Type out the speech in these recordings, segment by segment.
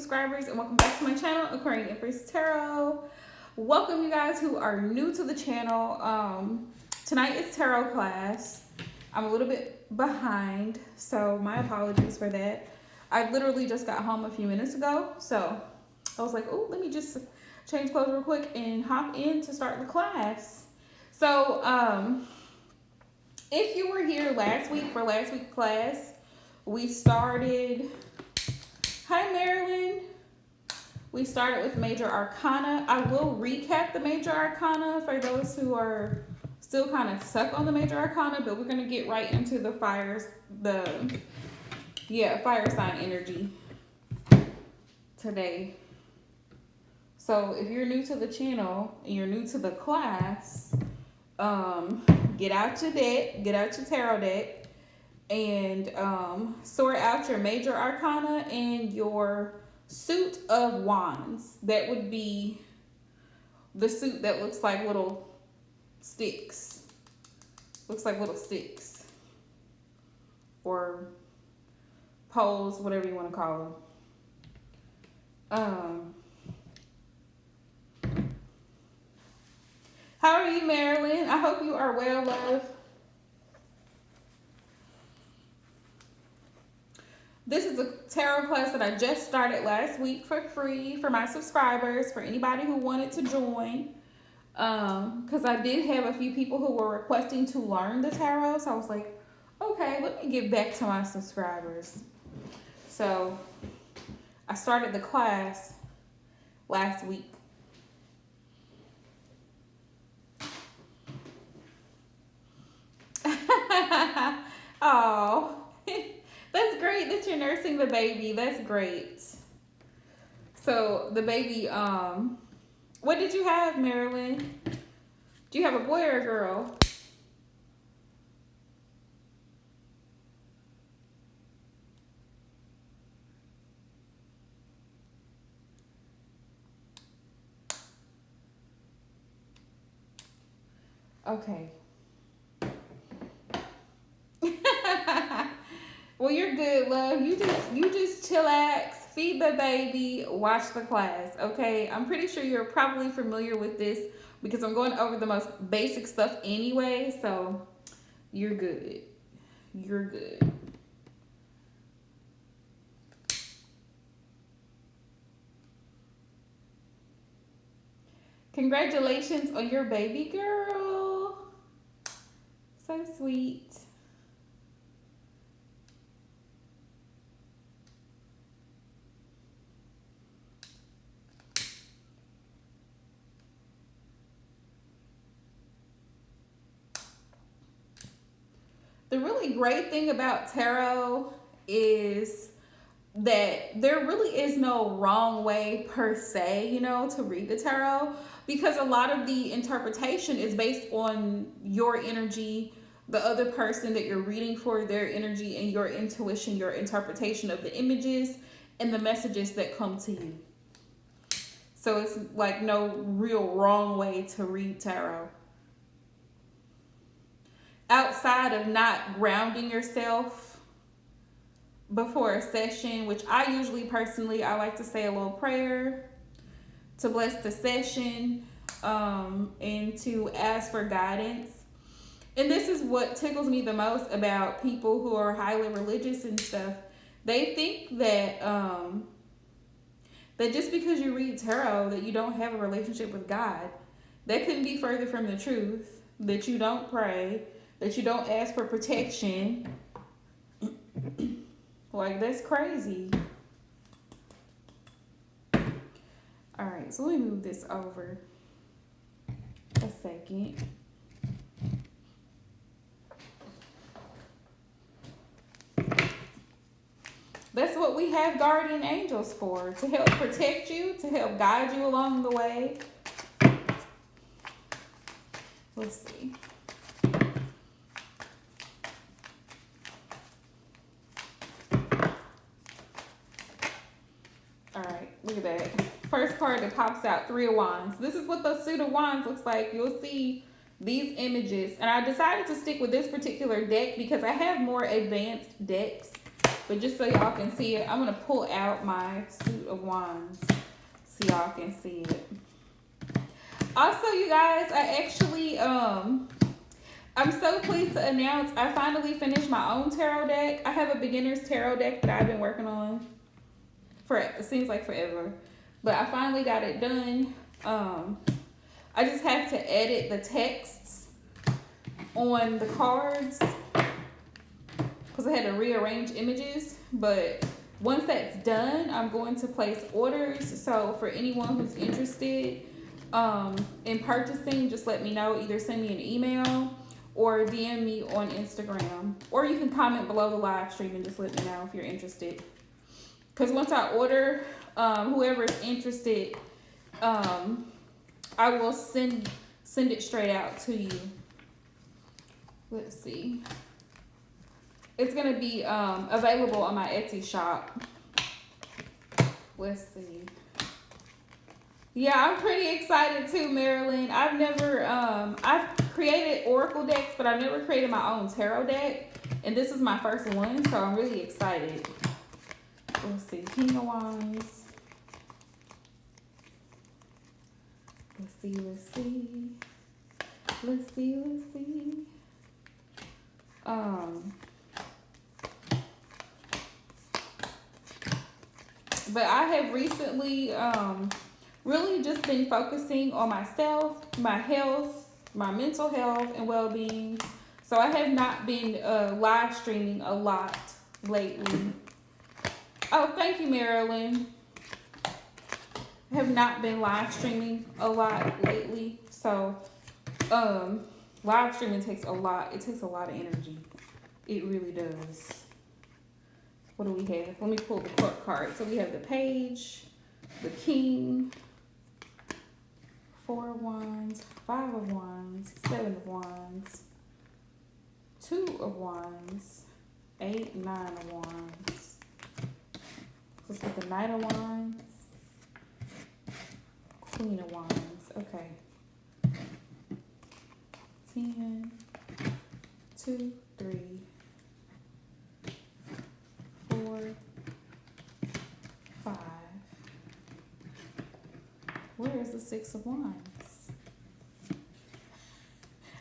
subscribers, and welcome back to my channel, Aquarian Empress Tarot. Welcome you guys who are new to the channel. Tonight is tarot class. I'm a little bit behind, so my apologies for that. I literally just got home a few minutes ago, so I was like, oh, let me just change clothes real quick and hop in to start the class. So if you were here last week for last week's class, we started... Hi, Marilyn. We started with Major Arcana. I will recap the Major Arcana for those who are still kind of stuck on the Major Arcana, but we're going to get right into the fire sign energy today. So if you're new to the channel and you're new to the class, get out your deck, get out your tarot deck, and sort out your Major Arcana and your suit of wands. That would be the suit that looks like little sticks. Looks like little sticks. Or poles, whatever you want to call them. How are you, Marilyn? I hope you are well, love. This is a tarot class that I just started last week for free for my subscribers, for anybody who wanted to join. Because I did have a few people who were requesting to learn the tarot. So I was like, okay, let me get back to my subscribers. So I started the class last week. Oh. That's great that you're nursing the baby. That's great. So the baby, what did you have, Marilyn? Do you have a boy or a girl? Okay. Well, you're good, love. You just chillax, feed the baby, watch the class, okay? I'm pretty sure you're probably familiar with this because I'm going over the most basic stuff anyway, so you're good. You're good. Congratulations on your baby girl. So sweet. The really great thing about tarot is that there really is no wrong way per se, you know, to read the tarot, because a lot of the interpretation is based on your energy, the other person that you're reading for, their energy, and your intuition, your interpretation of the images and the messages that come to you. So it's like no real wrong way to read tarot. Outside of not grounding yourself before a session, which I usually personally, I like to say a little prayer to bless the session and to ask for guidance. And this is what tickles me the most about people who are highly religious and stuff. They think that that just because you read tarot that you don't have a relationship with God. That couldn't be further from the truth. That you don't pray, that you don't ask for protection. Like, that's crazy. All right, so let me move this over a second. That's what we have guardian angels for, to help protect you, to help guide you along the way. Let's see. All right, look at that. First card that pops out, Three of Wands. This is what the suit of wands looks like. You'll see these images. And I decided to stick with this particular deck because I have more advanced decks But just so y'all can see it, I'm going to pull out my suit of wands so y'all can see it. Also, you guys, I actually, I'm so pleased to announce I finally finished my own tarot deck. I have a beginner's tarot deck that I've been working on for, it seems like forever. But I finally got it done. I just have to edit the texts on the cards because I had to rearrange images. But once that's done, I'm going to place orders. So for anyone who's interested in purchasing, just let me know. Either send me an email or DM me on Instagram. Or you can comment below the live stream and just let me know if you're interested. Because once I order, whoever's interested, I will send it straight out to you. Let's see. It's going to be available on my Etsy shop. Let's see. Yeah, I'm pretty excited too, Marilyn. I've never, I've created oracle decks, but I've never created my own tarot deck. And this is my first one, so I'm really excited. Let's see, King of Wands. Let's see. But I have recently really just been focusing on myself, my health, my mental health and well-being. So I have not been live streaming a lot lately. Oh, thank you, Marilyn. I have not been live streaming a lot lately. So live streaming takes a lot. It takes a lot of energy. It really does. What do we have? Let me pull the court card. So we have the Page, the King, 4 of Wands, 5 of Wands, 7 of Wands, 2 of Wands, 8, 9 of Wands. Let's get the Knight of Wands, Queen of Wands. Okay. 10, 2, 3, 4, 5. Where is the 6 of Wands?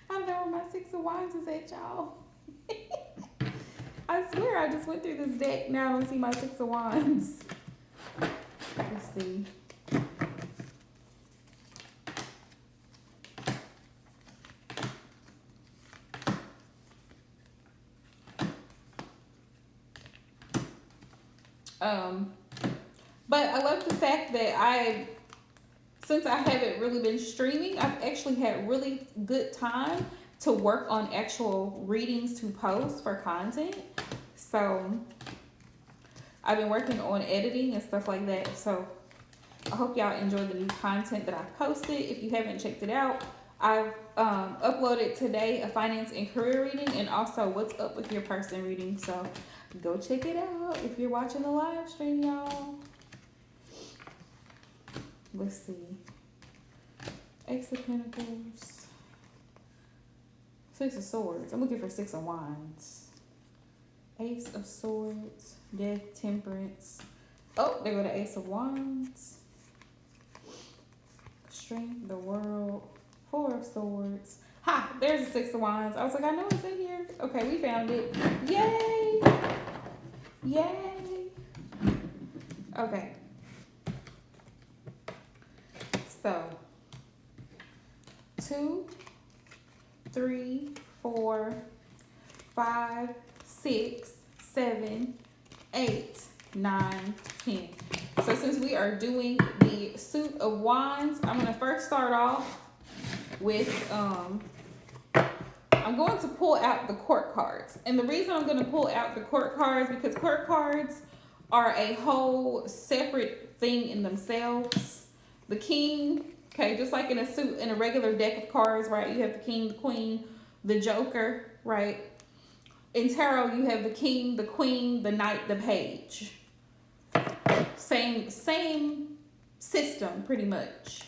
I know where my 6 of Wands is at, y'all. I swear I just went through this deck. Now I don't see my 6 of Wands. Let's see. But I love the fact that since I haven't really been streaming, I've actually had really good time to work on actual readings to post for content. So I've been working on editing and stuff like that. So I hope y'all enjoy the new content that I posted. If you haven't checked it out, I've uploaded today a finance and career reading and also what's up with your person reading. So go check it out if you're watching the live stream, y'all. Let's see. Ace of Pentacles. 6 of Swords. I'm looking for 6 of Wands. Ace of Swords. Death, Temperance. Oh, there go the Ace of Wands. Strength, the World. 4 of Swords. Ha! There's the 6 of Wands. I was like, I know it's in here. Okay, we found it. Yay! Yay! Okay. So, 2, 3, 4, 5, 6, 7, 8, 9, 10. So since we are doing the suit of wands, I'm going to first start off with, I'm going to pull out the court cards. And the reason I'm going to pull out the court cards, because court cards are a whole separate thing in themselves. The king, okay, just like in a suit, in a regular deck of cards, right? You have the king, the queen, the joker, right? In tarot, you have the king, the queen, the knight, the page. Same system, pretty much.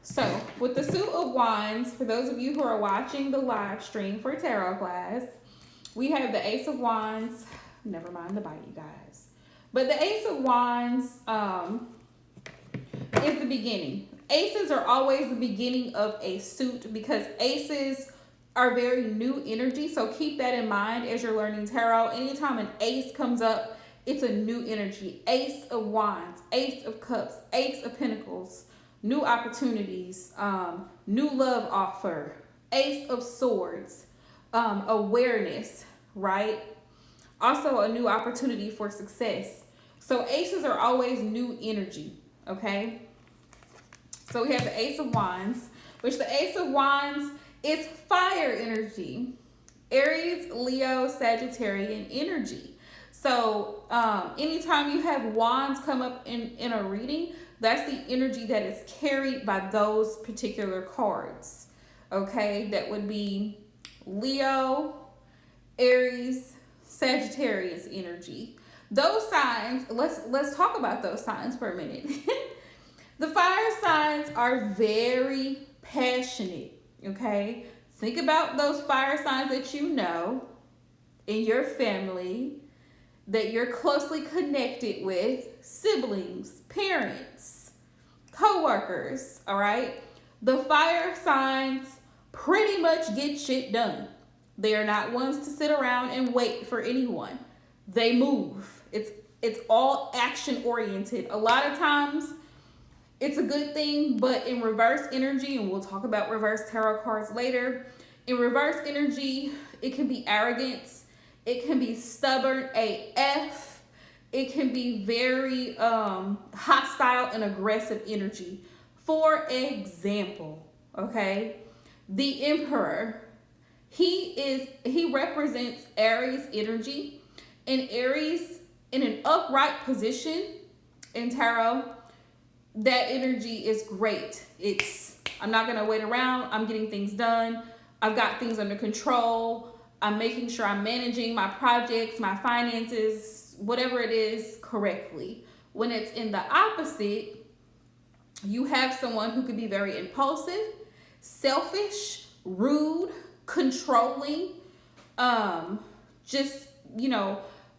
So, with the suit of wands, for those of you who are watching the live stream for tarot class, we have the Ace of Wands, Never mind the bite, you guys. But the Ace of Wands is the beginning. Aces are always the beginning of a suit because aces are very new energy. So keep that in mind as you're learning tarot. Anytime an ace comes up, it's a new energy. Ace of Wands, Ace of Cups, Ace of Pentacles, new opportunities, new love offer, Ace of Swords, awareness, right? Also a new opportunity for success. So aces are always new energy, okay? So we have the Ace of Wands, which the Ace of Wands is fire energy. Aries, Leo, Sagittarian energy. So anytime you have wands come up in a reading, that's the energy that is carried by those particular cards. Okay, that would be Leo, Aries, Sagittarius energy. Those signs, let's talk about those signs for a minute. The fire signs are very passionate, okay? Think about those fire signs that you know in your family, that you're closely connected with, siblings, parents, co-workers, all right? The fire signs pretty much get shit done. They are not ones to sit around and wait for anyone. They move. It's all action oriented. A lot of times it's a good thing, but in reverse energy, and we'll talk about reverse tarot cards later, in reverse energy, it can be arrogance, it can be stubborn AF, it can be very hostile and aggressive energy. For example, okay, the Emperor, he represents Aries energy, and Aries in an upright position in tarot, that energy is great. I'm not going to wait around. I'm getting things done. I've got things under control. I'm making sure I'm managing my projects, my finances, whatever it is, correctly. When it's in the opposite, you have someone who could be very impulsive, selfish, rude, controlling, just,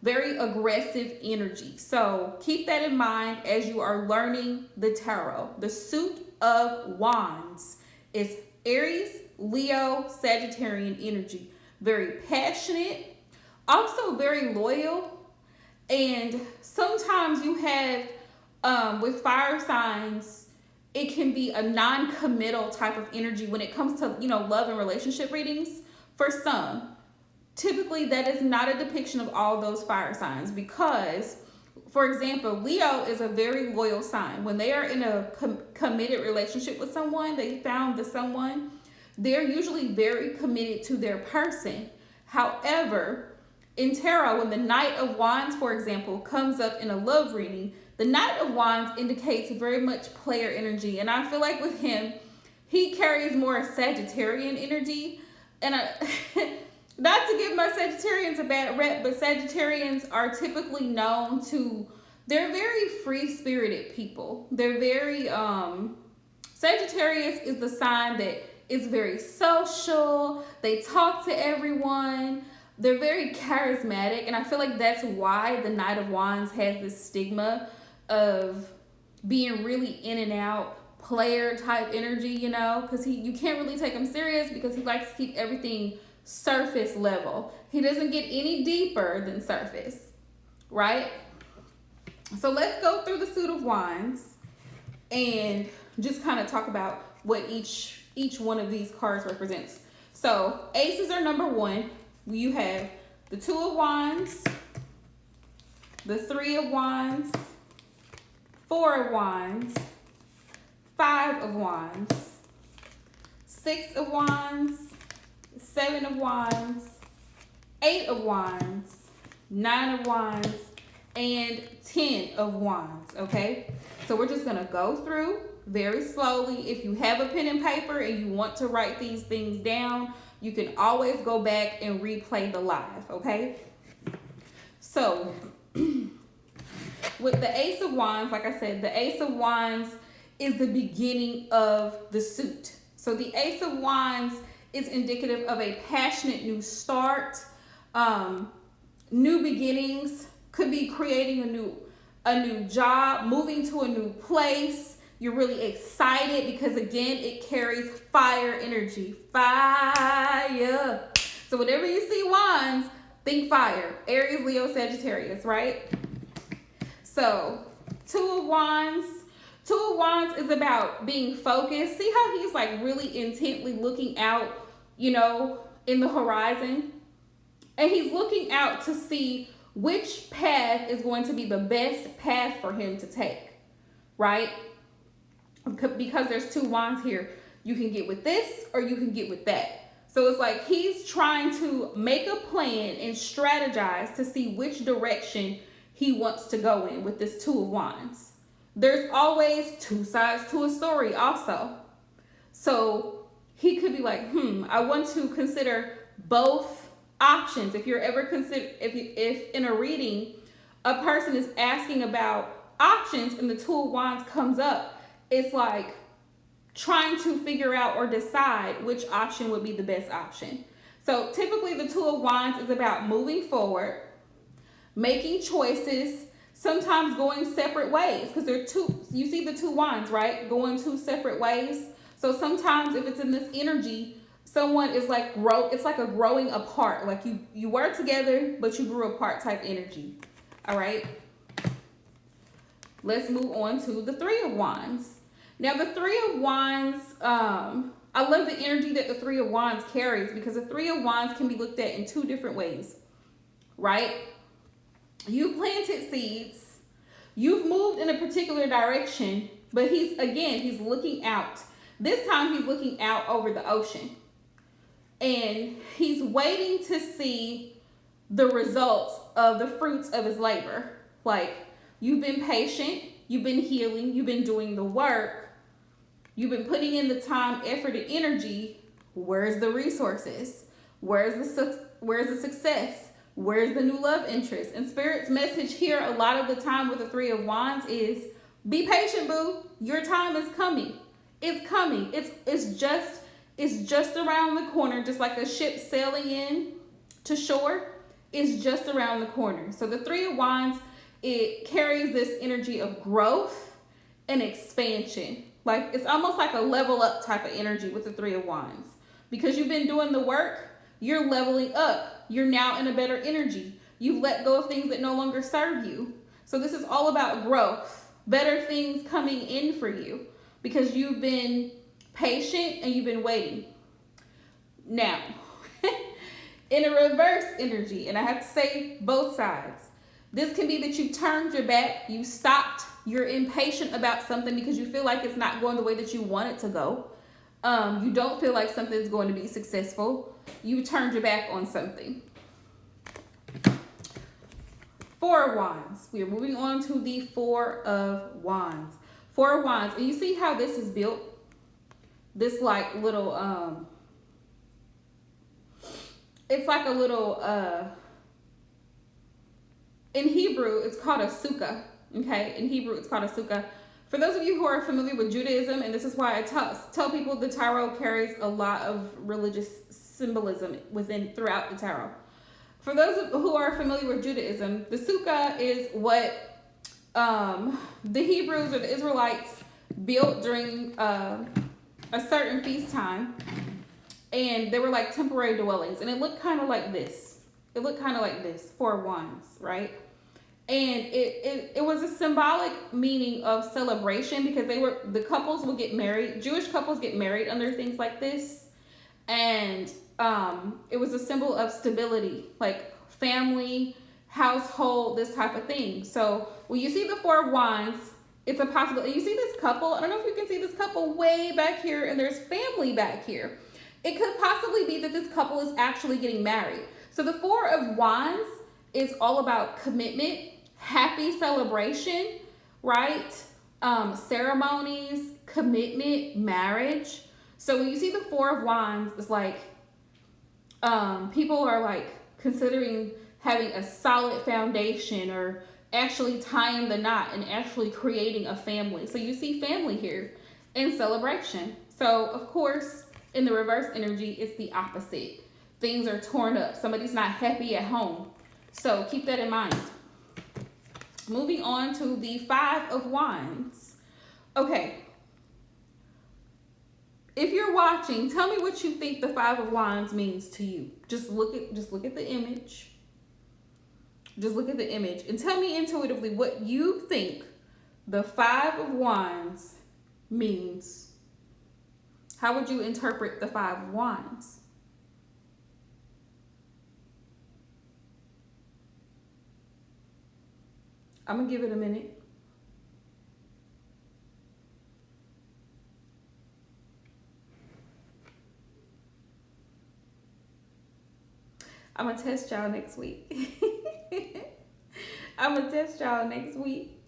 very aggressive energy. So keep that in mind as you are learning the tarot. The suit of wands is Aries, Leo, Sagittarian energy. Very passionate, also very loyal. And sometimes you have, with fire signs, it can be a non-committal type of energy when it comes to, love and relationship readings for some. Typically, that is not a depiction of all those fire signs because, for example, Leo is a very loyal sign. When they are in a committed relationship with someone, they found the someone, they're usually very committed to their person. However, in tarot, when the Knight of Wands, for example, comes up in a love reading, the Knight of Wands indicates very much player energy. And I feel like with him, he carries more Sagittarian energy. And not to give my Sagittarians a bad rep, but Sagittarians are typically known they're very free-spirited people. They're very, Sagittarius is the sign that is very social. They talk to everyone. They're very charismatic. And I feel like that's why the Knight of Wands has this stigma of being really in and out, player type energy, because you can't really take him serious because he likes to keep everything surface level. He doesn't get any deeper than surface, right? So let's go through the suit of wands and just kind of talk about what each one of these cards represents. So aces are number one. You have the 2 of wands, the 3 of wands, 4 of wands, 5 of wands, 6 of wands, 7 of wands, 8 of wands, 9 of wands, and 10 of wands, okay? So we're just gonna go through very slowly. If you have a pen and paper and you want to write these things down, you can always go back and replay the live, okay? So with the Ace of Wands, like I said, the Ace of Wands is the beginning of the suit. So the Ace of Wands is indicative of a passionate new start. new beginnings, could be creating a new job, moving to a new place. You're really excited because again, it carries fire energy. Fire. So whenever you see wands, think fire. Aries, Leo, Sagittarius, right? So 2 of Wands. 2 of Wands is about being focused. See how he's like really intently looking out, you know, in the horizon? And he's looking out to see which path is going to be the best path for him to take, right? Because there's 2 wands here. You can get with this or you can get with that. So it's like he's trying to make a plan and strategize to see which direction he wants to go in with this 2 of wands. There's always 2 sides to a story also. So he could be like, I want to consider both options. If you're ever if in a reading a person is asking about options and the 2 of wands comes up, it's like trying to figure out or decide which option would be the best option. So typically the 2 of wands is about moving forward, making choices, sometimes going separate ways, because they're two, you see the 2 wands, right? Going 2 separate ways. So sometimes if it's in this energy, someone is like it's like a growing apart, like you were together but you grew apart type energy. All right, let's move on to the 3 of wands. Now the 3 of wands, I love the energy that the 3 of wands carries, because the 3 of wands can be looked at in 2 different ways, right? You planted seeds, you've moved in a particular direction, but he's looking out. This time he's looking out over the ocean. And he's waiting to see the results of the fruits of his labor. Like, you've been patient, you've been healing, you've been doing the work, you've been putting in the time, effort, and energy. Where's the resources? Where's the success? Where's the new love interest? And Spirit's message here a lot of the time with the 3 of wands is, be patient, boo. Your time is coming. It's coming. It's just around the corner, just like a ship sailing in to shore. It's just around the corner. So the 3 of wands, it carries this energy of growth and expansion. Like, it's almost like a level up type of energy with the 3 of wands. Because you've been doing the work, you're leveling up. You're now in a better energy. You've let go of things that no longer serve you. So this is all about growth, better things coming in for you, because you've been patient and you've been waiting. Now, in a reverse energy, and I have to say both sides, this can be that you turned your back, you stopped, you're impatient about something because you feel like it's not going the way that you want it to go. You don't feel like something's going to be successful. You turned your back on something. 4 of wands. We are moving on to the 4 of wands. 4 of wands. And you see how this is built? This like little, it's like a little, in Hebrew, it's called a sukkah. Okay, in Hebrew, it's called a sukkah. For those of you who are familiar with Judaism, and this is why I tell people the tarot carries a lot of religious symbolism throughout the tarot. For those who are familiar with Judaism, the sukkah is what the Hebrews or the Israelites built during a certain feast time, and they were like temporary dwellings, and it looked kind of like this. It looked kind of like this, 4 wands, right? And it was a symbolic meaning of celebration, because the couples would get married. Jewish couples get married under things like this. And it was a symbol of stability, like family, household, this type of thing. So when you see the 4 of wands, it's a possibility. You see this couple, I don't know if you can see this couple way back here, and there's family back here. It could possibly be that this couple is actually getting married. So the 4 of wands is all about commitment, happy celebration, right? Ceremonies, commitment, marriage. So when you see the 4 of wands, it's like people are like considering having a solid foundation, or actually tying the knot and actually creating a family. So you see family here in celebration. So of course, in the reverse energy, it's the opposite. Things are torn up. Somebody's not happy at home. So keep that in mind. Moving on to the Five of Wands. Okay. If you're watching, tell me what you think the Five of Wands means to you. Just look at the image. Just look at the image and tell me intuitively what you think the Five of Wands means. How would you interpret the Five of Wands? I'm going to give it a minute. I'm going to test y'all next week. I'm going to test y'all next week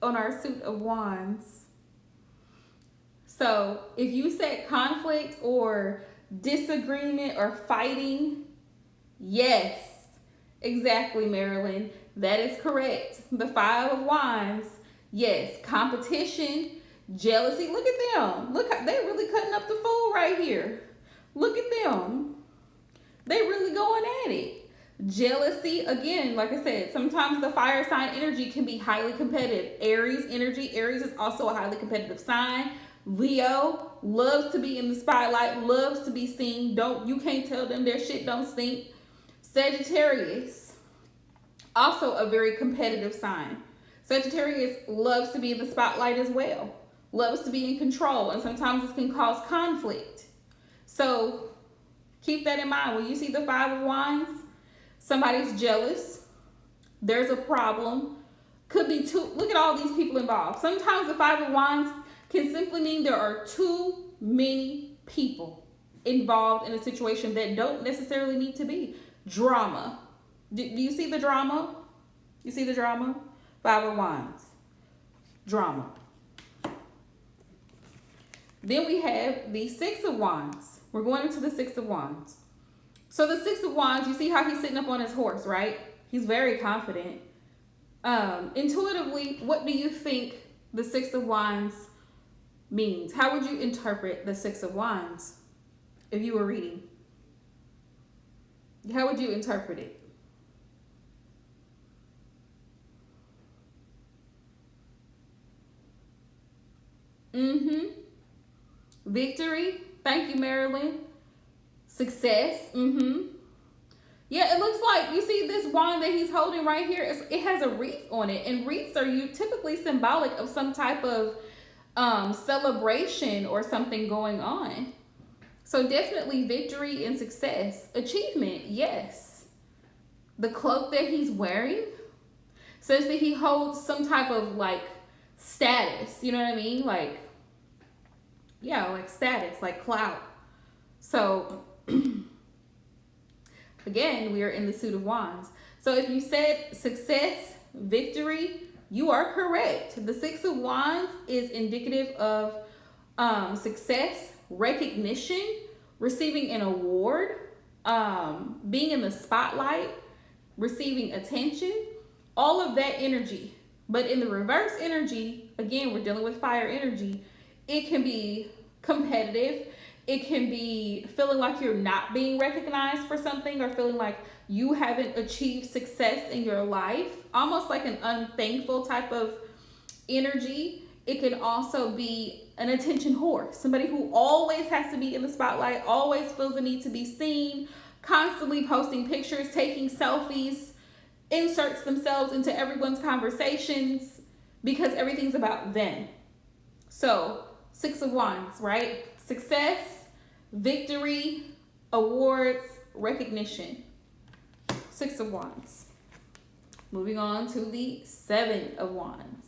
on our suit of wands. So if you said conflict or disagreement or fighting, yes, exactly, Marilyn. That is correct. The Five of Wands, yes, competition, jealousy. Look at them. Look, they're really cutting up the fool right here. Look at them. They really going at it. Jealousy, again, like I said, sometimes the fire sign energy can be highly competitive. Aries energy, Aries is also a highly competitive sign. Leo loves to be in the spotlight, loves to be seen. You can't tell them their shit don't stink. Sagittarius, also a very competitive sign. Sagittarius loves to be in the spotlight as well. Loves to be in control, and sometimes this can cause conflict. So keep that in mind. When you see the Five of Wands, somebody's jealous. There's a problem. Could be two. Look at all these people involved. Sometimes the Five of Wands can simply mean there are too many people involved in a situation that don't necessarily need to be. Drama. Do you see the drama? You see the drama? Five of Wands. Drama. Then we have the Six of Wands. We're going into the Six of Wands. So the Six of Wands, you see how he's sitting up on his horse, right? He's very confident. Intuitively, what do you think the Six of Wands means? How would you interpret the Six of Wands if you were reading? How would you interpret it? Victory. Thank you, Marilyn. Success. Yeah, it looks like, you see this wand that he's holding right here, it has a wreath on it, and wreaths are typically symbolic of some type of celebration or something going on. So definitely victory and success. Achievement, yes. The cloak that he's wearing says that he holds some type of like status, you know what I mean? Like, yeah, like status, like clout. So again, we are in the suit of wands. So if you said success, victory, you are correct. The Six of Wands is indicative of success, recognition, receiving an award, being in the spotlight, receiving attention, all of that energy. But in the reverse energy, again, we're dealing with fire energy. It can be competitive. It can be feeling like you're not being recognized for something, or feeling like you haven't achieved success in your life. Almost like an unthankful type of energy. It can also be an attention whore. Somebody who always has to be in the spotlight, always feels the need to be seen, constantly posting pictures, taking selfies, inserts themselves into everyone's conversations because everything's about them. So, Six of Wands, right? Success, victory, awards, recognition. Six of Wands. Moving on to the Seven of Wands.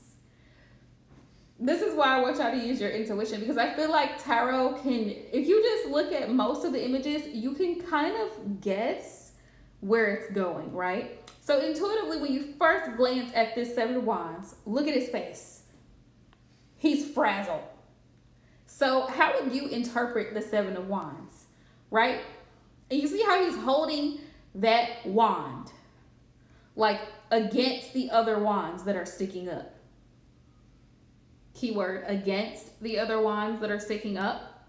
This is why I want y'all to use your intuition, because I feel like tarot can, if you just look at most of the images, you can kind of guess where it's going, right? So intuitively, when you first glance at this Seven of Wands, look at his face. He's frazzled. So how would you interpret the Seven of Wands, right? And you see how he's holding that wand, like against the other wands that are sticking up. Keyword, against the other wands that are sticking up.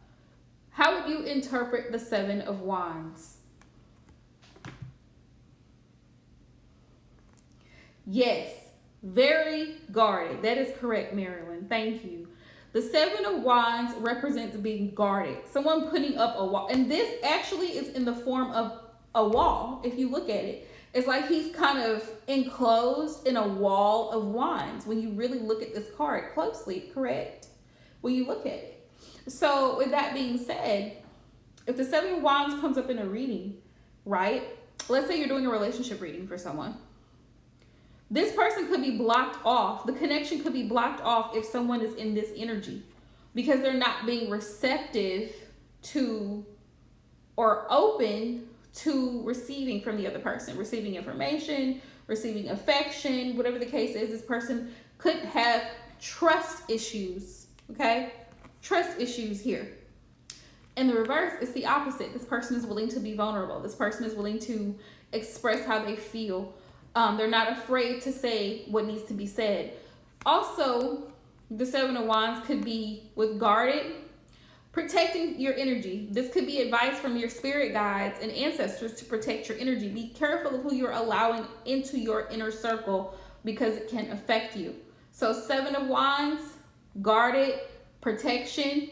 How would you interpret the Seven of Wands? Yes, very guarded. That is correct, Marilyn. Thank you. The Seven of Wands represents being guarded. Someone putting up a wall. And this actually is in the form of a wall, if you look at it. It's like he's kind of enclosed in a wall of wands when you really look at this card closely, correct? When you look at it. So with that being said, if the Seven of Wands comes up in a reading, right? Let's say you're doing a relationship reading for someone. This person could be blocked off. The connection could be blocked off if someone is in this energy because they're not being receptive to or open to receiving from the other person, receiving information, receiving affection, whatever the case is. This person could have trust issues, okay? Trust issues here. In the reverse, it's the opposite. This person is willing to be vulnerable. This person is willing to express how they feel. They're not afraid to say what needs to be said. Also, the Seven of Wands could be with guarded, protecting your energy. This could be advice from your spirit guides and ancestors to protect your energy. Be careful of who you're allowing into your inner circle because it can affect you. So Seven of Wands, guarded, protection.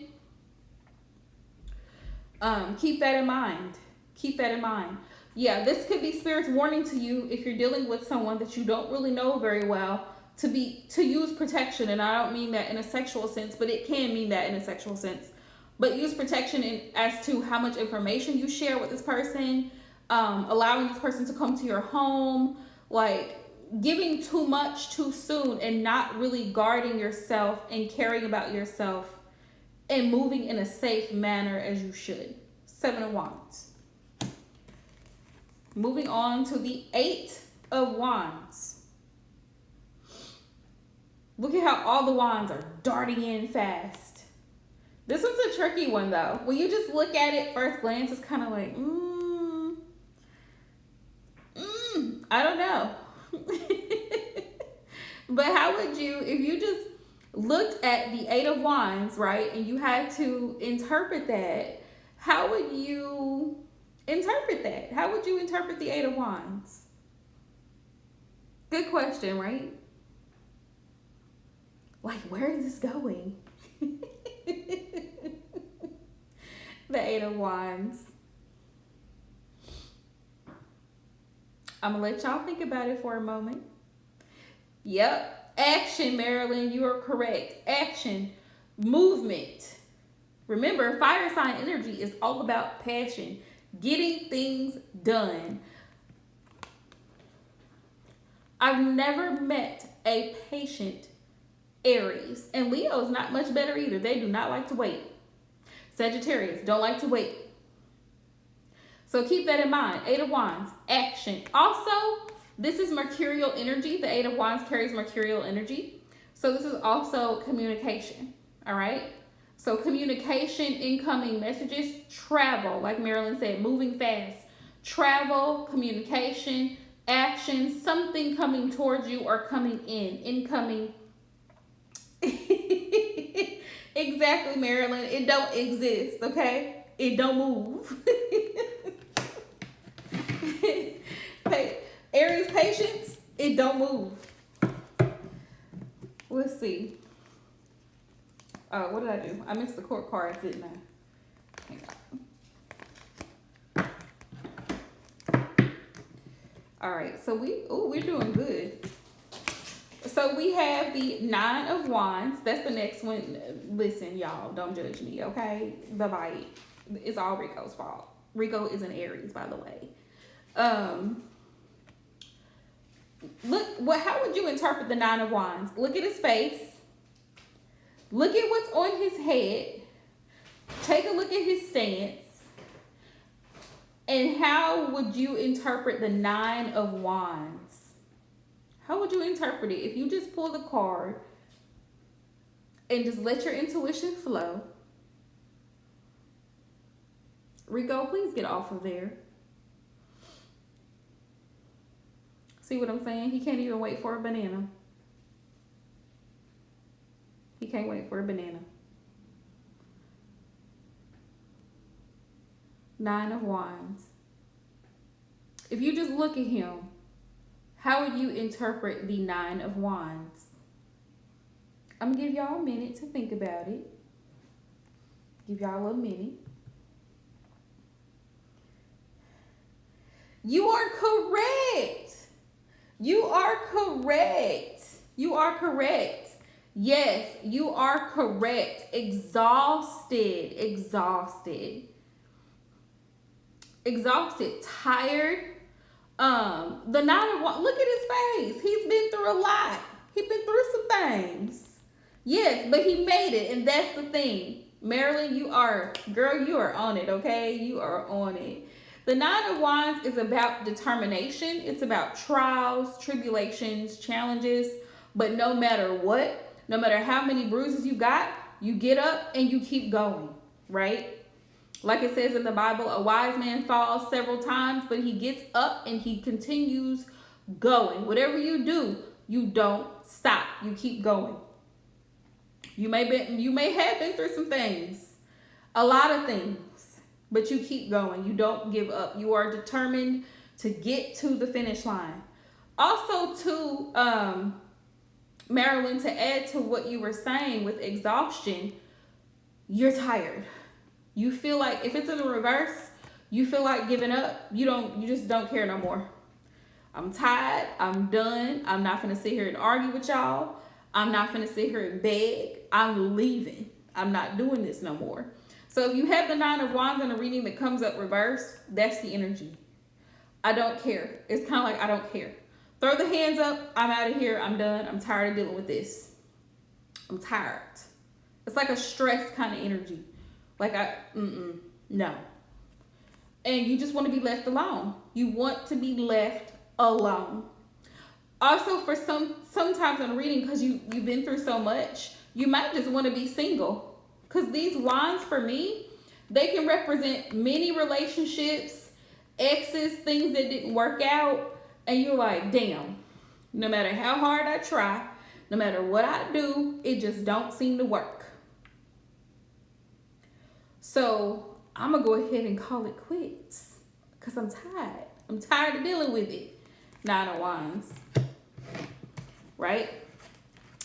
Keep that in mind. Keep that in mind. Yeah, this could be Spirit's warning to you if you're dealing with someone that you don't really know very well to use protection. And I don't mean that in a sexual sense, but it can mean that in a sexual sense. But use protection as to how much information you share with this person, allowing this person to come to your home, like giving too much too soon and not really guarding yourself and caring about yourself and moving in a safe manner as you should. Seven of Wands. Moving on to the Eight of Wands. Look at how all the wands are darting in fast. This one's a tricky one though. When you just look at it first glance, it's kind of like, I don't know. But how would you, if you just looked at the Eight of Wands, right, and you had to interpret that, how would you interpret that? How would you interpret the Eight of Wands? Good question, right? Like, where is this going? The Eight of Wands. I'm gonna let y'all think about it for a moment. Yep, action, Marilyn, you are correct. Action, movement. Remember, fire sign energy is all about passion, getting things done. I've never met a patient Aries, and Leo is not much better either. They do not like to wait. Sagittarius don't like to wait. So keep that in mind. Eight of Wands, action. Also, this is mercurial energy. The Eight of Wands carries mercurial energy. So this is also communication, all right? So communication, incoming messages, travel, like Marilyn said, moving fast. Travel, communication, action, something coming towards you or coming in, incoming. Exactly, Marilyn. It don't exist, okay? It don't move. Aries patience, it don't move. Let's see. What did I do? I mixed the court cards, didn't I? Hang on. All right, so we're doing good. So we have the Nine of Wands. That's the next one. Listen, y'all, don't judge me, okay? Bye-bye. It's all Rico's fault. Rico is an Aries, by the way. How would you interpret the Nine of Wands? Look at his face. Look at what's on his head. Take a look at his stance. And how would you interpret the Nine of Wands? How would you interpret it? If you just pull the card and just let your intuition flow. Rico, please get off of there. See what I'm saying? He can't even wait for a banana. He can't wait for a banana. Nine of Wands. If you just look at him, How would you interpret the Nine of Wands? I'm going to give y'all a minute to think about it. Give y'all a little minute. You are correct. You are correct. You are correct. Yes, you are correct. Exhausted. Exhausted. Exhausted. Tired. The Nine of Wands. Look at his face. He's been through a lot. He's been through some things. Yes, but he made it, and that's the thing. Marilyn, you are on it, okay? You are on it. The Nine of Wands is about determination. It's about trials, tribulations, challenges. But no matter what, no matter how many bruises you got, you get up and you keep going, right? Like it says in the Bible, a wise man falls several times, but he gets up and he continues going. Whatever you do, you don't stop. You keep going. You may have been through some things, a lot of things, but you keep going. You don't give up. You are determined to get to the finish line. Also, to Marilyn, to add to what you were saying with exhaustion, you're tired. You feel like if it's in the reverse, you feel like giving up. You just don't care no more. I'm tired. I'm done. I'm not gonna sit here and argue with y'all. I'm not gonna sit here and beg. I'm leaving. I'm not doing this no more. So if you have the Nine of Wands in a reading that comes up reverse, that's the energy. I don't care. It's kind of like I don't care. Throw the hands up. I'm out of here. I'm done. I'm tired of dealing with this. I'm tired. It's like a stress kind of energy. Like no. And you just want to be left alone. You want to be left alone. Also, for sometimes in reading, because you've been through so much, you might just want to be single. Because these wands, for me, they can represent many relationships, exes, things that didn't work out. And you're like, damn, no matter how hard I try, no matter what I do, it just don't seem to work. So I'm going to go ahead and call it quits because I'm tired. I'm tired of dealing with it. Nine of Wands. Right?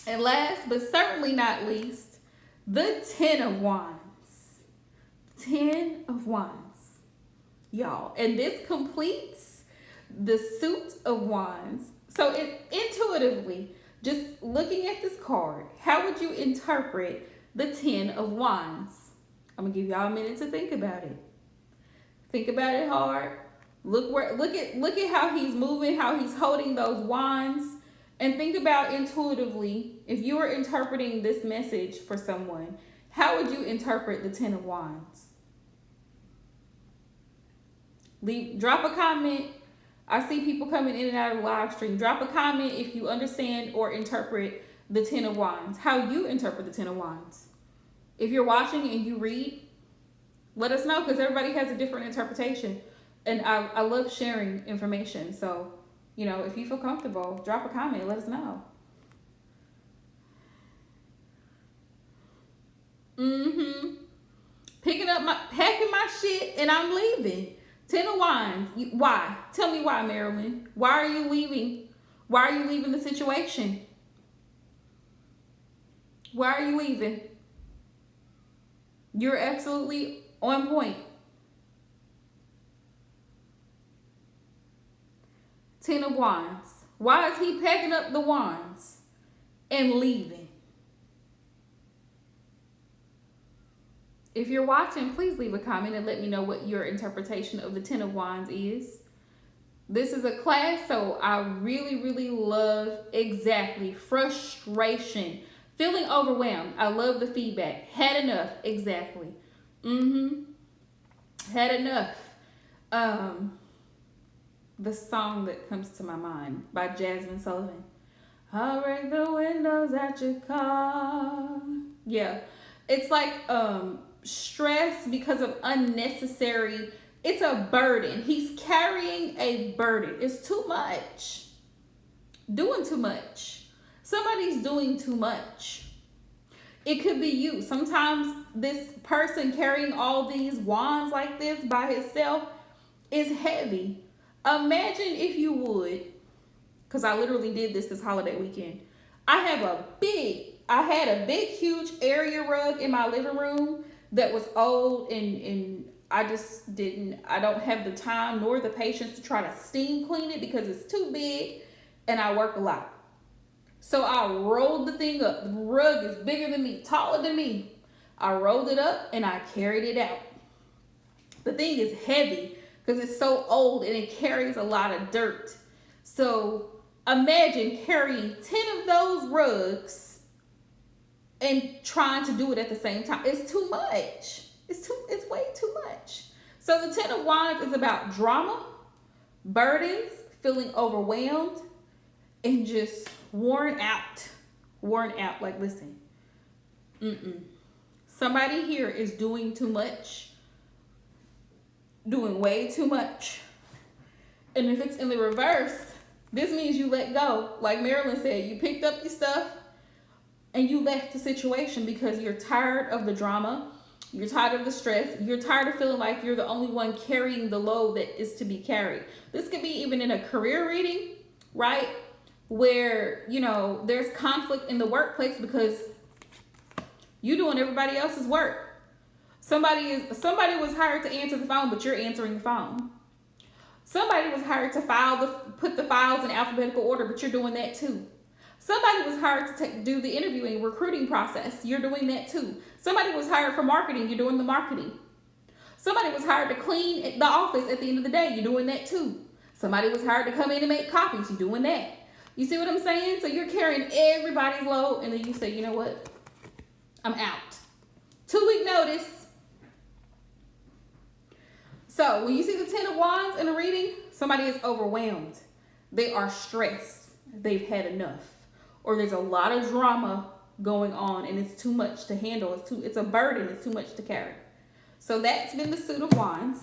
And last but certainly not least, the Ten of Wands. Ten of Wands. Y'all. And this completes the suit of wands. So intuitively, just looking at this card, how would you interpret the Ten of Wands? I'm gonna give y'all a minute to think about it. Think about it hard. Look at how he's moving, how he's holding those wands, and think about intuitively, if you were interpreting this message for someone, how would you interpret the Ten of Wands? Drop a comment. I see people coming in and out of the live stream. Drop a comment if you understand or interpret the Ten of Wands, how you interpret the Ten of Wands. If you're watching and you read, let us know, because everybody has a different interpretation. And I love sharing information. So, you know, if you feel comfortable, drop a comment, let us know. Packing my shit, and I'm leaving. Ten of Wands. Why? Tell me why, Marilyn. Why are you leaving? Why are you leaving the situation? Why are you leaving? You're absolutely on point. Ten of Wands. Why is he packing up the wands and leaving? If you're watching, please leave a comment and let me know what your interpretation of the Ten of Wands is. This is a class, so I really, really love frustration, feeling overwhelmed. I love the feedback. Had enough, exactly. Had enough. The song that comes to my mind by Jasmine Sullivan. I'll break the windows at your car. Yeah, it's like stress because of unnecessary. It's a burden. He's carrying a burden. It's too much. Doing too much. Somebody's doing too much. It could be you. Sometimes this person carrying all these wands like this by himself is heavy. Imagine if you would because I literally did this holiday weekend. I had a big, huge area rug in my living room that was old, and I don't have the time nor the patience to try to steam clean it because it's too big and I work a lot. So I rolled the thing up. The rug is bigger than me, taller than me. I rolled it up and I carried it out. The thing is heavy because it's so old and it carries a lot of dirt. So imagine carrying 10 of those rugs and trying to do it at the same time. It's too much. It's way too much. So the Ten of Wands is about drama, burdens, feeling overwhelmed, and just worn out. Like, listen, somebody here is doing too much, doing way too much. And if it's in the reverse, this means you let go. Like Marilyn said, you picked up your stuff and you left the situation because you're tired of the drama. You're tired of the stress. You're tired of feeling like you're the only one carrying the load that is to be carried. This could be even in a career reading, right? Where, there's conflict in the workplace because you're doing everybody else's work. Somebody was hired to answer the phone, but you're answering the phone. Somebody was hired to put the files in alphabetical order, but you're doing that too. Somebody was hired to do the interviewing, recruiting process. You're doing that too. Somebody was hired for marketing. You're doing the marketing. Somebody was hired to clean the office at the end of the day. You're doing that too. Somebody was hired to come in and make copies. You're doing that. You see what I'm saying? So you're carrying everybody's load, and then you say, you know what? I'm out. 2-week notice. So when you see the Ten of Wands in a reading, somebody is overwhelmed. They are stressed. They've had enough. Or there's a lot of drama going on and it's too much to handle. It's a burden. It's too much to carry. So that's been the Suit of Wands.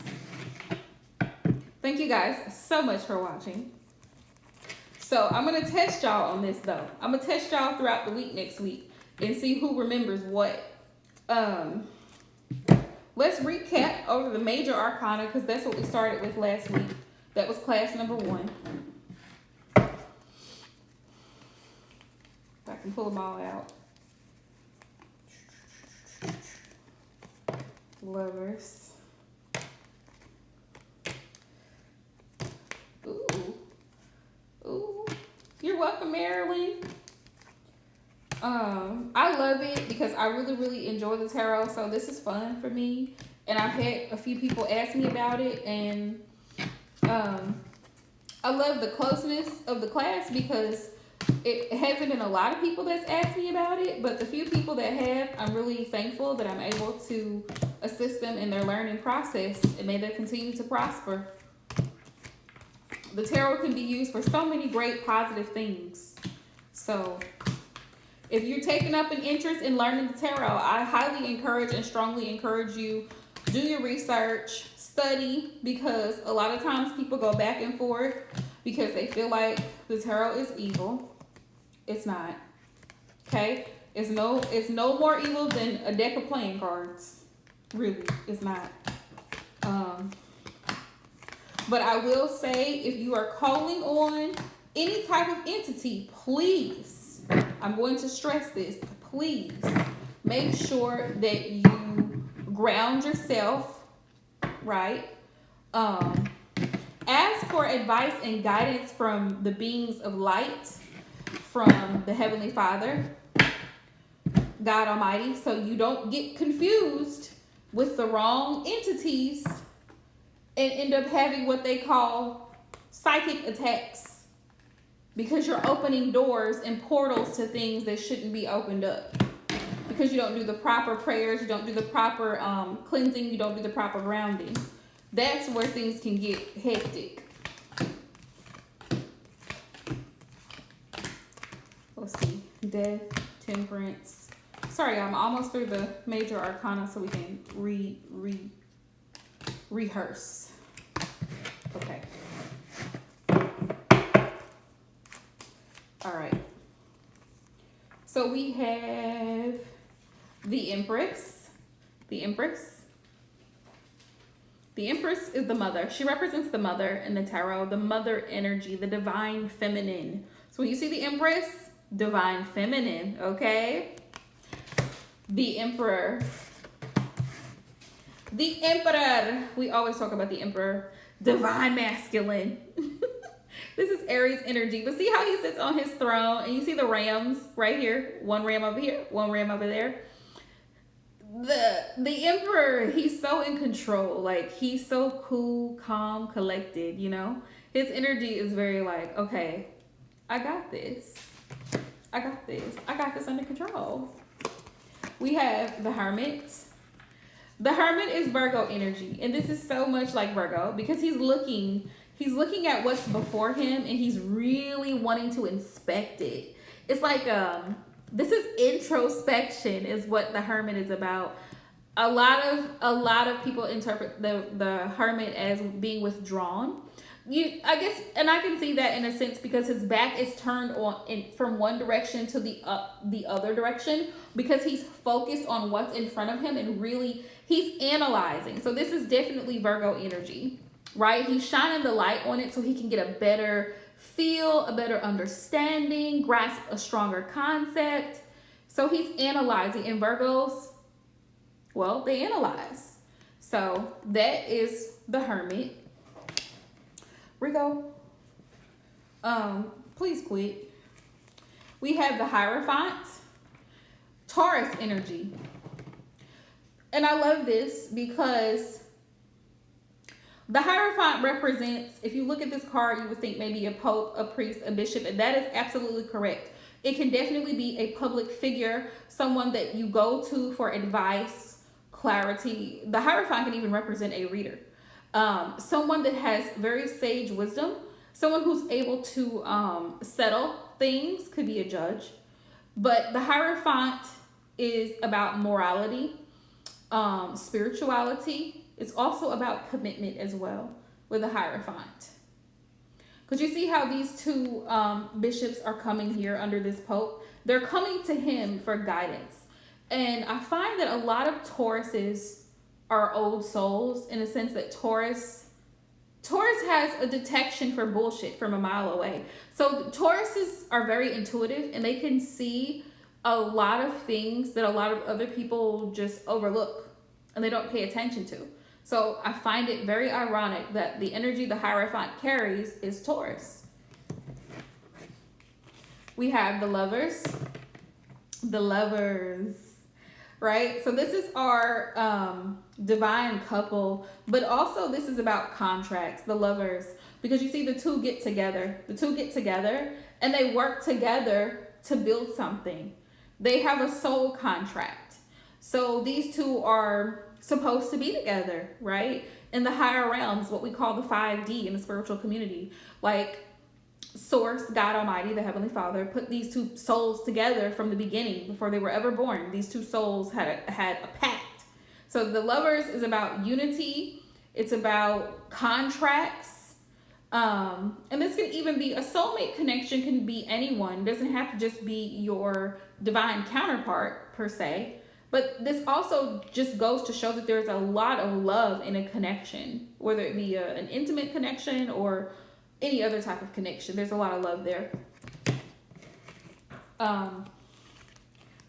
Thank you guys so much for watching. So I'm going to test y'all on this though. I'm going to test y'all throughout the week next week and see who remembers what. Let's recap over the major arcana because that's what we started with last week. That was class number 1. I can pull them all out. Lovers. Ooh. You're welcome, Marilyn. I love it because I really, really enjoy the tarot. So this is fun for me. And I've had a few people ask me about it. And I love the closeness of the class because it hasn't been a lot of people that's asked me about it, but the few people that have, I'm really thankful that I'm able to assist them in their learning process, and may they continue to prosper. The tarot can be used for so many great positive things. So if you're taking up an interest in learning the tarot, I highly encourage and strongly encourage you, do your research, study, because a lot of times people go back and forth because they feel like the tarot is evil. It's not. Okay? It's no more evil than a deck of playing cards. Really, it's not. But I will say, if you are calling on any type of entity, please, I'm going to stress this, please make sure that you ground yourself, right? Ask for advice and guidance from the beings of light, from the Heavenly Father, God Almighty, so you don't get confused with the wrong entities and end up having what they call psychic attacks because you're opening doors and portals to things that shouldn't be opened up because you don't do the proper prayers, you don't do the proper cleansing, you don't do the proper grounding. That's where things can get hectic. Let's see. Death, Temperance. Sorry, I'm almost through the major arcana so we can rehearse. Okay. All right. So we have the Empress. The Empress. The Empress is the mother. She represents the mother in the tarot, the mother energy, the divine feminine. So when you see the Empress, divine feminine, okay? The Emperor. The Emperor. We always talk about the Emperor. Divine masculine. This is Aries energy. But see how he sits on his throne, and you see the rams right here. One ram over here, one ram over there. The Emperor, he's so in control. Like, he's so cool, calm, collected, you know? His energy is very like, okay, I got this. I got this. I got this under control. We have the Hermit. The Hermit is Virgo energy. And this is so much like Virgo because he's looking at what's before him, and he's really wanting to inspect it. It's like, this is introspection is what the Hermit is about. A lot of people interpret the Hermit as being withdrawn. I guess, and I can see that in a sense because his back is turned from one direction to the other direction because he's focused on what's in front of him and really he's analyzing. So this is definitely Virgo energy, right? He's shining the light on it so he can get a better feel, a better understanding, grasp a stronger concept. So he's analyzing, and Virgos, well, they analyze. So that is the Hermit. Rico, please quit. We have the Hierophant, Taurus energy. And I love this because the Hierophant represents, if you look at this card, you would think maybe a pope, a priest, a bishop, and that is absolutely correct. It can definitely be a public figure, someone that you go to for advice, clarity. The Hierophant can even represent a reader. Someone that has very sage wisdom, someone who's able to settle things, could be a judge. But the Hierophant is about morality, spirituality. It's also about commitment as well with the Hierophant. Because you see how these two bishops are coming here under this Pope? They're coming to him for guidance. And I find that a lot of Tauruses are old souls in the sense that Taurus has a detection for bullshit from a mile away. So Tauruses are very intuitive and they can see a lot of things that a lot of other people just overlook and they don't pay attention to. So I find it very ironic that the energy the Hierophant carries is Taurus. We have the Lovers. The Lovers, right? So this is our divine couple, but also this is about contracts, the Lovers, because you see the two get together. The two get together and they work together to build something. They have a soul contract. So these two are supposed to be together, right? In the higher realms, what we call the 5D in the spiritual community. Like Source, God Almighty, the Heavenly Father, put these two souls together from the beginning before they were ever born. These two souls had a pact. So the Lovers is about unity. It's about contracts. And this can even be a soulmate connection, can be anyone. It doesn't have to just be your divine counterpart per se. But this also just goes to show that there's a lot of love in a connection, whether it be an intimate connection or any other type of connection. There's a lot of love there.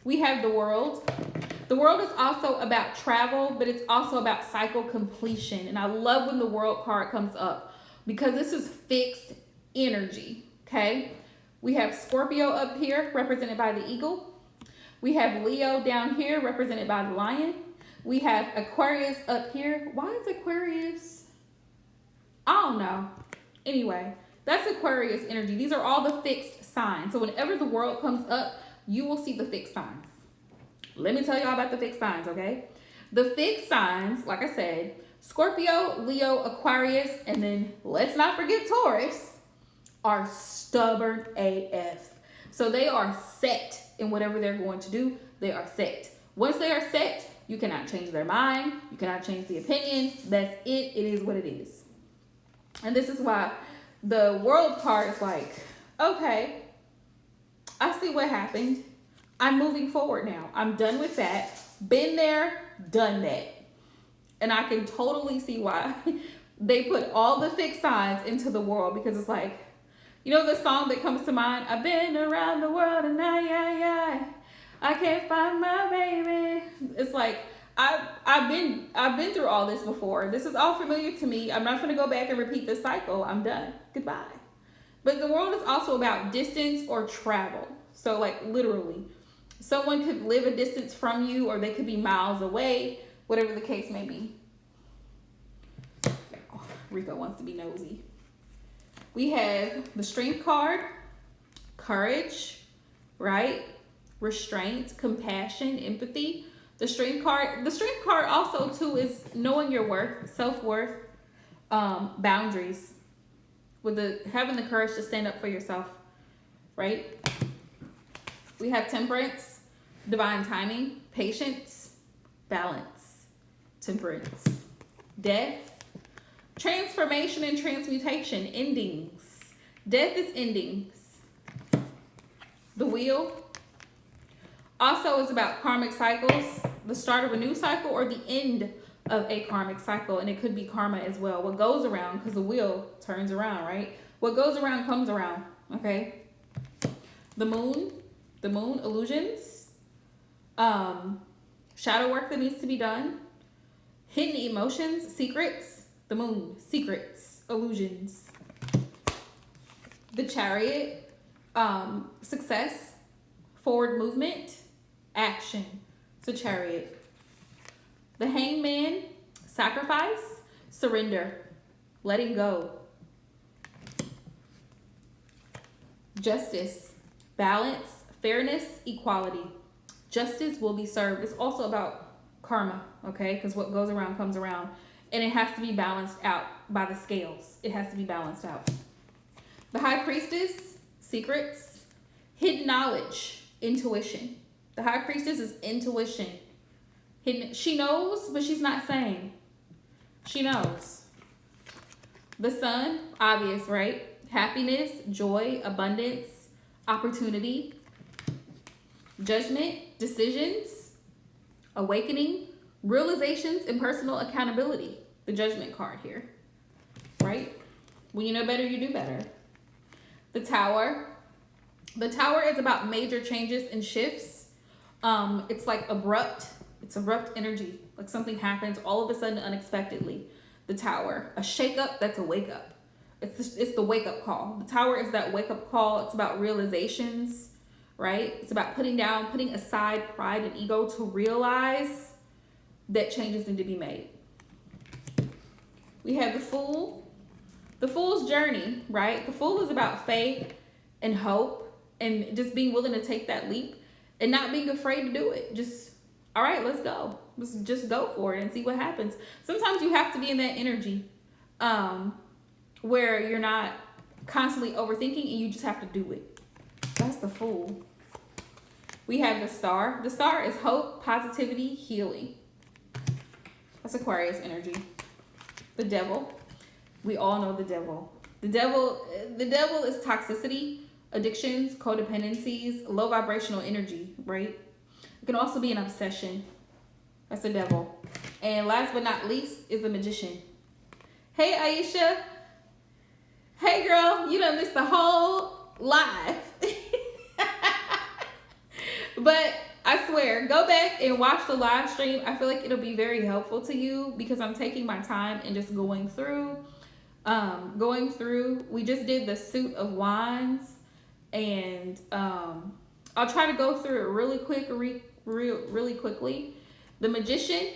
We have the World. The World is also about travel, but it's also about cycle completion. And I love when the World card comes up because this is fixed energy, okay? We have Scorpio up here, represented by the eagle. We have Leo down here, represented by the lion. We have Aquarius up here. Why is Aquarius? I don't know. Anyway, that's Aquarius energy. These are all the fixed signs. So whenever the World comes up, you will see the fixed signs. Let me tell y'all about the fixed signs, okay? The fixed signs, like I said, Scorpio, Leo, Aquarius, and then let's not forget Taurus, are stubborn AF. So they are set in whatever they're going to do. They are set. Once they are set, you cannot change their mind. You cannot change the opinion. That's it. It is what it is. And this is why the World card is like, okay, I see what happened. I'm moving forward now. I'm done with that. Been there, done that. And I can totally see why they put all the fixed signs into the world, because it's like, you know, the song that comes to mind, I've been around the world and I can't find my baby. It's like, I've been through all this before. This is all familiar to me. I'm not going to go back and repeat this cycle. I'm done. Goodbye. But the world is also about distance or travel. So like literally, someone could live a distance from you, or they could be miles away, whatever the case may be. Oh, Rico wants to be nosy. We have the Strength card, courage, right? Restraint, compassion, empathy. The Strength card also too is knowing your worth, self-worth, boundaries, with having the courage to stand up for yourself, right? We have Temperance, divine timing, patience, balance, temperance, death, transformation and transmutation, endings. Death is endings. The Wheel also is about karmic cycles, the start of a new cycle or the end of a karmic cycle, and it could be karma as well. What goes around, because the wheel turns around, right? What goes around comes around, okay? The moon, illusions, shadow work that needs to be done, hidden emotions, secrets, the moon, secrets, illusions. The Chariot, success, forward movement, action. It's a Chariot. The Hangman, sacrifice, surrender, letting go. Justice, balance, fairness, equality. Justice will be served. It's also about karma, okay? Because what goes around comes around. And it has to be balanced out by the scales. It has to be balanced out. The High Priestess, secrets, hidden knowledge, intuition. The High Priestess is intuition. Hidden. She knows, but she's not saying. She knows. The Sun, obvious, right? Happiness, joy, abundance, opportunity, judgment, decisions, awakening, realizations, and personal accountability. The Judgment card here, right? When you know better, you do better. The Tower. The Tower is about major changes and shifts. It's like abrupt. It's abrupt energy. Like something happens all of a sudden unexpectedly. The Tower. A shake-up, that's a wake-up. It's the wake-up call. The Tower is that wake-up call. It's about realizations, right? It's about putting aside pride and ego to realize that changes need to be made. We have the Fool. The Fool's journey, right? The Fool is about faith and hope and just being willing to take that leap and not being afraid to do it. Just, all right, let's go. Let's just go for it and see what happens. Sometimes you have to be in that energy where you're not constantly overthinking and you just have to do it. That's the Fool. We have the Star. The Star is hope, positivity, healing. That's Aquarius energy. The Devil. We all know the Devil. The devil is toxicity, addictions, codependencies, low vibrational energy, right? It can also be an obsession. That's the Devil. And last but not least is the Magician. Hey, Aisha. Hey, girl. You done missed the whole live. But I swear, go back and watch the live stream. I feel like it'll be very helpful to you because I'm taking my time and just going through. We just did the Suit of Wands, and I'll try to go through it really quickly. The Magician,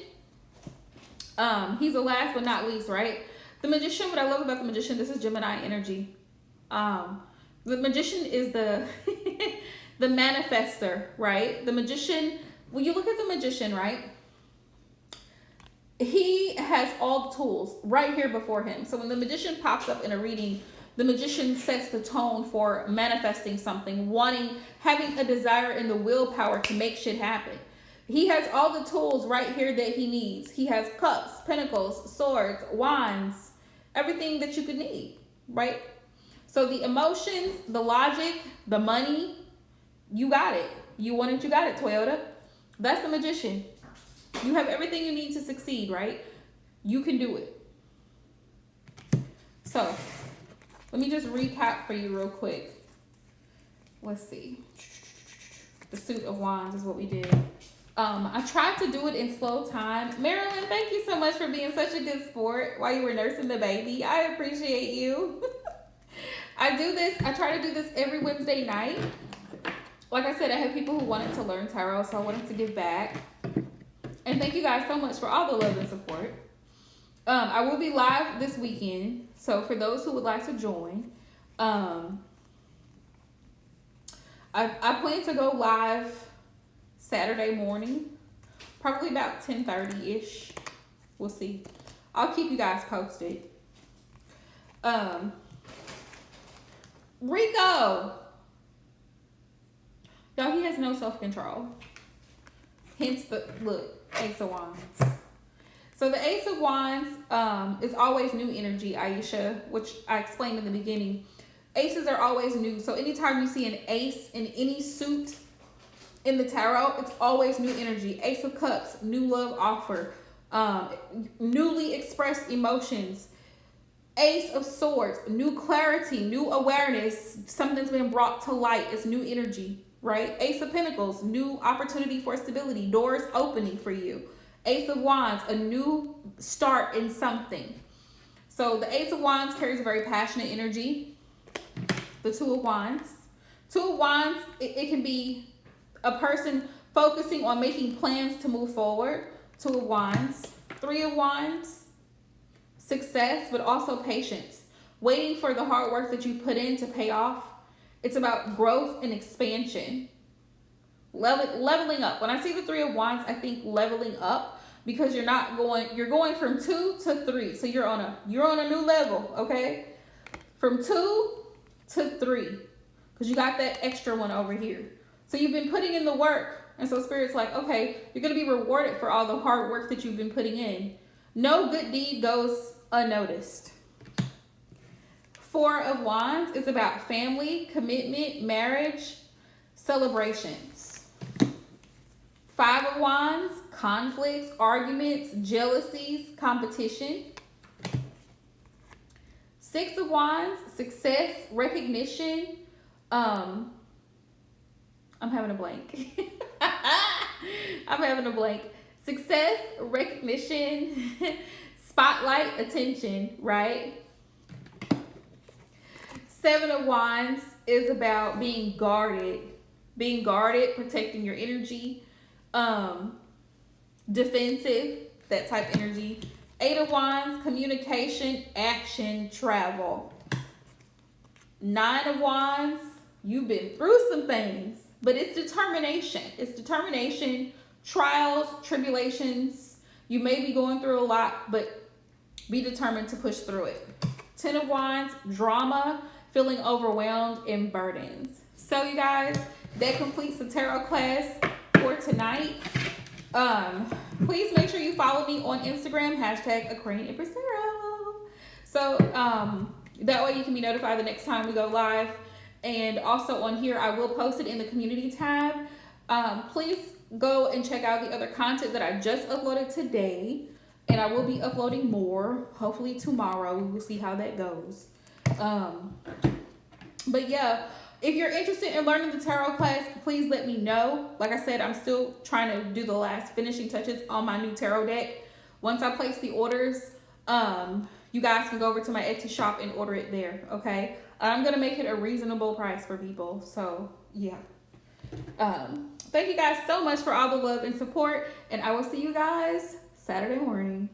he's the last but not least, right? The Magician, what I love about the Magician, this is Gemini energy. The Magician is the the manifester, right? The Magician, when you look at the Magician, right? He has all the tools right here before him. So when the Magician pops up in a reading, the Magician sets the tone for manifesting something, having a desire and the willpower to make shit happen. He has all the tools right here that he needs. He has cups, pentacles, swords, wands, everything that you could need, right? So the emotions, the logic, the money, you got it. You want it, you got it, Toyota. That's the Magician. You have everything you need to succeed, right? You can do it. So let me just recap for you real quick. Let's see. The Suit of Wands is what we did. I tried to do it in slow time. Marilyn, thank you so much for being such a good sport while you were nursing the baby. I appreciate you. I try to do this every Wednesday night. Like I said, I have people who wanted to learn tarot, so I wanted to give back. And thank you guys so much for all the love and support. I will be live this weekend, so for those who would like to join, I plan to go live Saturday morning, probably about 10:30-ish. We'll see. I'll keep you guys posted. Rico! Y'all, he has no self-control. Hence the, look, Ace of Wands. So the Ace of Wands is always new energy, Aisha, which I explained in the beginning. Aces are always new. So anytime you see an ace in any suit in the tarot, it's always new energy. Ace of Cups, new love offer, newly expressed emotions. Ace of Swords, new clarity, new awareness. Something's been brought to light. It's new energy, right? Ace of Pentacles, new opportunity for stability, doors opening for you. Ace of Wands, a new start in something. So the Ace of Wands carries a very passionate energy. The Two of Wands. Two of Wands, it can be a person focusing on making plans to move forward. Two of Wands. Three of Wands, success, but also patience. Waiting for the hard work that you put in to pay off. It's about growth and expansion. Leveling up. When I see the Three of Wands, I think leveling up, because you're going from 2 to 3. So you're on a new level, okay? From 2 to 3. Because you got that extra one over here. So you've been putting in the work. And so Spirit's like, okay, you're going to be rewarded for all the hard work that you've been putting in. No good deed goes unnoticed. Four of Wands is about family, commitment, marriage, celebrations. Five of Wands, conflicts, arguments, jealousies, competition. Six of Wands, success, recognition. I'm having a blank. I'm having a blank. Success, recognition, spotlight, attention, right? Seven of Wands is about being guarded, protecting your energy, defensive, that type of energy. Eight of Wands, communication, action, travel. Nine of Wands, you've been through some things, but it's determination. It's determination, trials, tribulations. You may be going through a lot, but be determined to push through it. 10 of Wands, drama, feeling overwhelmed and burdens. So you guys, that completes the tarot class for tonight. Please make sure you follow me on Instagram, #AquarianEmpressTarot. So that way you can be notified the next time we go live. And also on here, I will post it in the community tab. Please go and check out the other content that I just uploaded today. And I will be uploading more, hopefully tomorrow. We will see how that goes. But yeah, if you're interested in learning the tarot class, please let me know. Like I said, I'm still trying to do the last finishing touches on my new tarot deck. Once I place the orders, you guys can go over to my Etsy shop and order it there, okay? I'm going to make it a reasonable price for people. So, yeah. Thank you guys so much for all the love and support. And I will see you guys Saturday morning.